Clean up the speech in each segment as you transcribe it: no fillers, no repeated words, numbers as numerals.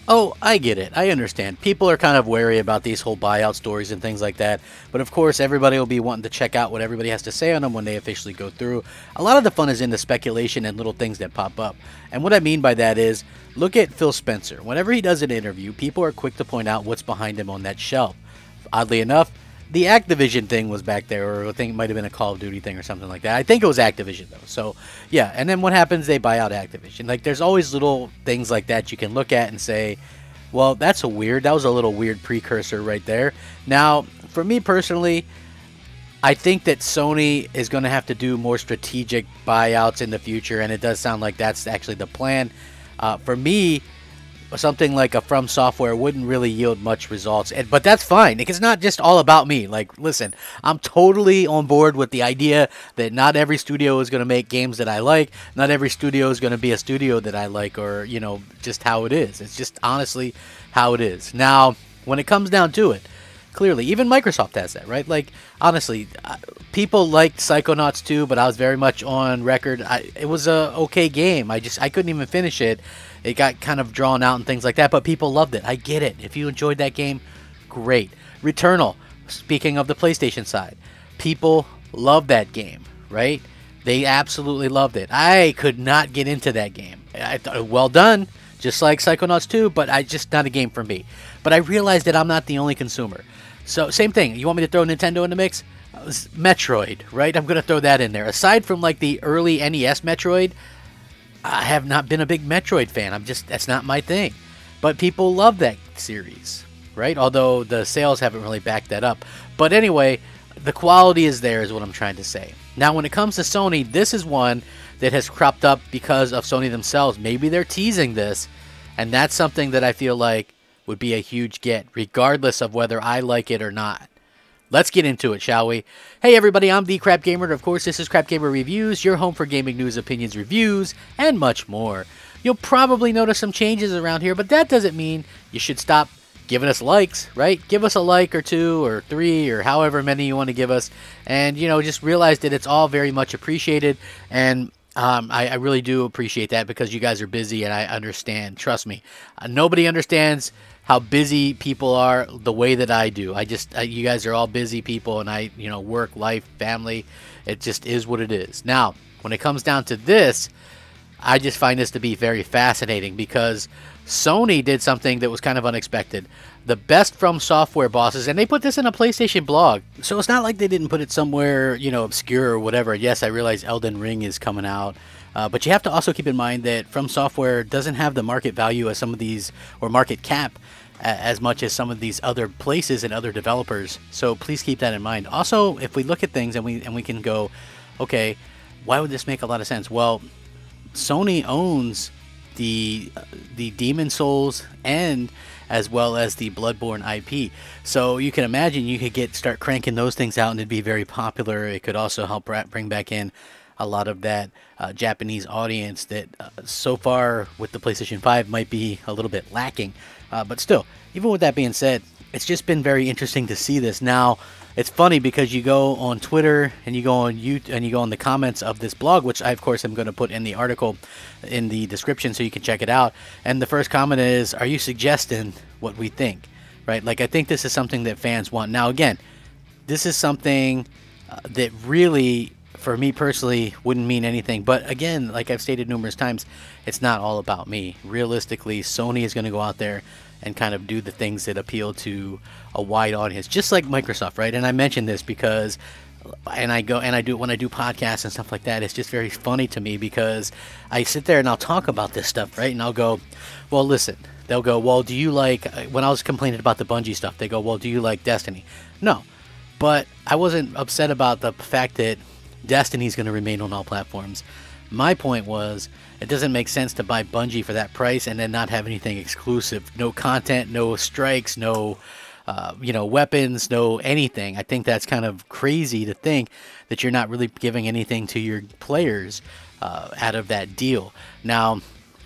Oh, I get it. I understand. People are kind of wary about these whole buyout stories and things like that. But of course, everybody will be wanting to check out what everybody has to say on them when they officially go through. A lot of the fun is in the speculation and little things that pop up. And what I mean by that is, look at Phil Spencer. Whenever he does an interview, people are quick to point out what's behind him on that shelf. Oddly enough, the Activision thing was back there, or I think it might have been a Call of Duty thing or something like that. I think it was Activision though. So yeah, and then what happens? They buy out Activision. Like there's always little things like that you can look at and say, well, that's a weird. That was a little weird precursor right there. Now, for me personally, I think that Sony is going to have to do more strategic buyouts in the future, and it does sound like that's actually the plan. For me, something like a From Software wouldn't really yield much results, but that's fine. It's not just all about me. Like, listen, I'm totally on board with the idea that not every studio is going to make games that I like. Not every studio is going to be a studio that I like, or just how it is. It's just honestly how it is. Now, when it comes down to it, clearly, even Microsoft has that, right? Like, honestly, people liked Psychonauts 2, but I was very much on record. It was a okay game. I couldn't even finish it. It got kind of drawn out and things like that, but people loved it. I get it. If you enjoyed that game, great. Returnal, speaking of the PlayStation side, people love that game, right? They absolutely loved it. I could not get into that game. I thought, well done, just like Psychonauts 2, but just not a game for me. But I realized that I'm not the only consumer. So, same thing. You want me to throw Nintendo in the mix? Metroid, right? I'm going to throw that in there. Aside from like the early NES Metroid, I have not been a big Metroid fan. That's not my thing. But people love that series, right? Although the sales haven't really backed that up. But anyway, the quality is there is what I'm trying to say. Now, when it comes to Sony, this is one that has cropped up because of Sony themselves. Maybe they're teasing this, and that's something that I feel like would be a huge get, regardless of whether I like it or not. Let's get into it, shall we? Hey everybody, I'm the Crap Gamer, and of course this is Crap Gamer Reviews, your home for gaming news, opinions, reviews, and much more. You'll probably notice some changes around here, but that doesn't mean you should stop giving us likes, right? Give us a like or two or three or however many you want to give us, and just realize that it's all very much appreciated, and I really do appreciate that because you guys are busy, and I understand. Trust me, nobody understands how busy people are the way that I do. You guys are all busy people, and I, work, life, family. It just is what it is. Now, when it comes down to this, I just find this to be very fascinating because Sony did something that was kind of unexpected. The best From Software bosses, and they put this in a PlayStation blog, so it's not like they didn't put it somewhere, obscure or whatever. Yes, I realize Elden Ring is coming out, but you have to also keep in mind that From Software doesn't have the market value as some of these, or market cap, as much as some of these other places and other developers. So please keep that in mind. Also, if we look at things and we can go, okay, why would this make a lot of sense? Well, Sony owns the Demon Souls and as well as the Bloodborne IP. So you can imagine you could start cranking those things out and it'd be very popular. It could also help bring back in a lot of that Japanese audience that so far with the PlayStation 5 might be a little bit lacking. But still, even with that being said, it's just been very interesting to see this. Now, it's funny because you go on Twitter and you go on YouTube and you go on the comments of this blog, which I, of course, am going to put in the article in the description so you can check it out. And the first comment is, are you suggesting what we think? Right? Like, I think this is something that fans want. Now, again, this is something that really, for me personally, wouldn't mean anything. But again, like I've stated numerous times, it's not all about me. Realistically, Sony is going to go out there and kind of do the things that appeal to a wide audience, just like Microsoft, right? And I mention this because, and I do when I do podcasts and stuff like that, it's just very funny to me because I sit there and I'll talk about this stuff, right? And I'll go, well, listen. They'll go, well, do you like, when I was complaining about the Bungie stuff, they go, well, do you like Destiny? No, but I wasn't upset about the fact that Destiny's going to remain on all platforms. My point was, it doesn't make sense to buy Bungie for that price and then not have anything exclusive. No content, no strikes, no weapons, no anything. I think that's kind of crazy to think that you're not really giving anything to your players out of that deal. Now,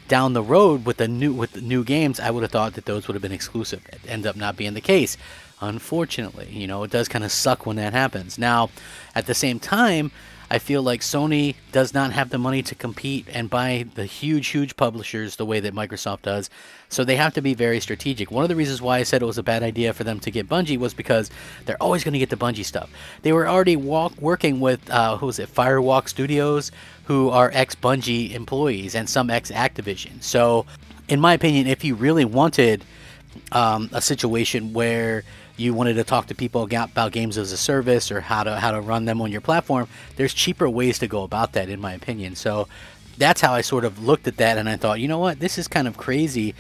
down the road with the new games, I would have thought that those would have been exclusive. It ends up not being the case. Unfortunately, it does kind of suck when that happens. Now, at the same time, I feel like Sony does not have the money to compete and buy the huge publishers the way that Microsoft does. So they have to be very strategic. One of the reasons why I said it was a bad idea for them to get Bungie was because they're always going to get the Bungie stuff. They were already working with, who was it, Firewalk Studios, who are ex-Bungie employees and some ex-Activision. So in my opinion, if you really wanted a situation where you wanted to talk to people about games as a service or how to run them on your platform, there's cheaper ways to go about that, in my opinion. So that's how I sort of looked at that, and I thought, you know what, this is kind of crazy,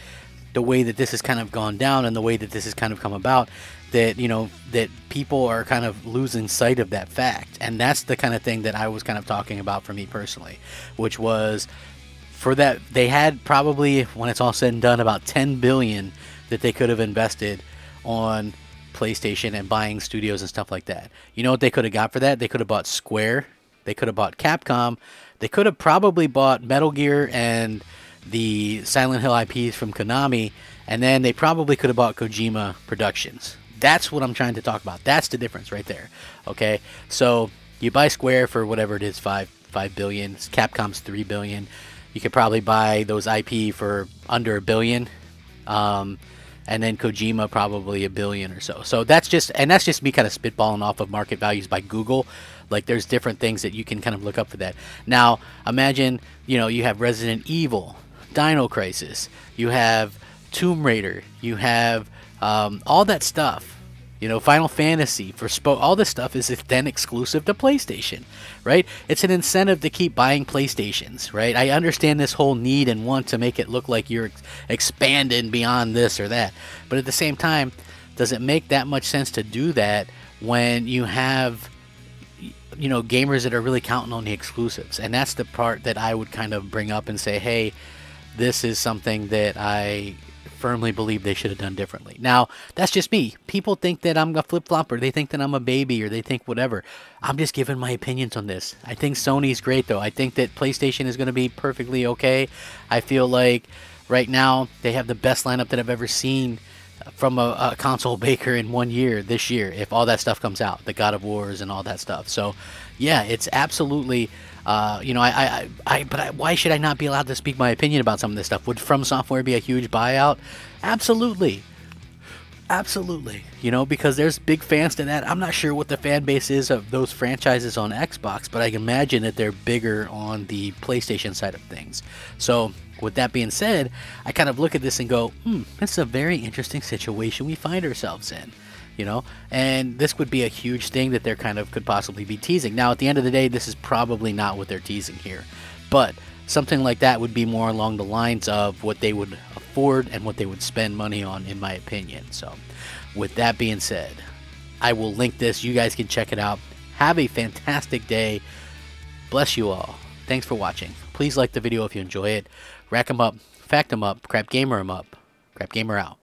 the way that this has kind of gone down and the way that this has kind of come about, that, you know, that people are kind of losing sight of that fact. And that's the kind of thing that I was kind of talking about for me personally, which was, for that, they had probably, when it's all said and done, about 10 billion that they could have invested on PlayStation and buying studios and stuff like that. You know what they could have got for that? They could have bought Square, they could have bought Capcom, they could have probably bought Metal Gear and the Silent Hill IPs from Konami, and then they probably could have bought Kojima Productions. That's what I'm trying to talk about. That's the difference right there. Okay, so you buy Square for whatever it is, 5 billion. Capcom's 3 billion. You could probably buy those IP for under $1 billion. And then Kojima probably $1 billion or so. So that's just me kind of spitballing off of market values by Google. Like, there's different things that you can kind of look up for that. Now, imagine, you know, you have Resident Evil, Dino Crisis, you have Tomb Raider, you have all that stuff. You know, Final Fantasy, all this stuff is then exclusive to PlayStation, right? It's an incentive to keep buying PlayStations, right? I understand this whole need and want to make it look like you're expanding beyond this or that. But at the same time, does it make that much sense to do that when you have, you know, gamers that are really counting on the exclusives? And that's the part that I would kind of bring up and say, hey, this is something that I firmly believe they should have done differently. Now, that's just me. People think that I'm a flip-flopper. They think that I'm a baby, or they think whatever. I'm just giving my opinions on this. I think Sony's great, though. I think that PlayStation is going to be perfectly okay. I feel like right now they have the best lineup that I've ever seen from a console maker in 1 year, this year, if all that stuff comes out, the God of Wars and all that stuff. So yeah, it's absolutely, you know, but why should I not be allowed to speak my opinion about some of this stuff? Would From Software be a huge buyout? Absolutely. Absolutely. You know, because there's big fans to that. I'm not sure what the fan base is of those franchises on Xbox, but I can imagine that they're bigger on the PlayStation side of things. So with that being said, I kind of look at this and go, this is a very interesting situation we find ourselves in. You know, and this would be a huge thing that they're kind of could possibly be teasing. Now, at the end of the day, this is probably not what they're teasing here, but something like that would be more along the lines of what they would afford and what they would spend money on, in my opinion. So with that being said, I will link this. You guys can check it out. Have a fantastic day. Bless you all. Thanks for watching. Please like the video if you enjoy it. Rack 'em up, fact 'em up, crap gamer 'em up, crap gamer out.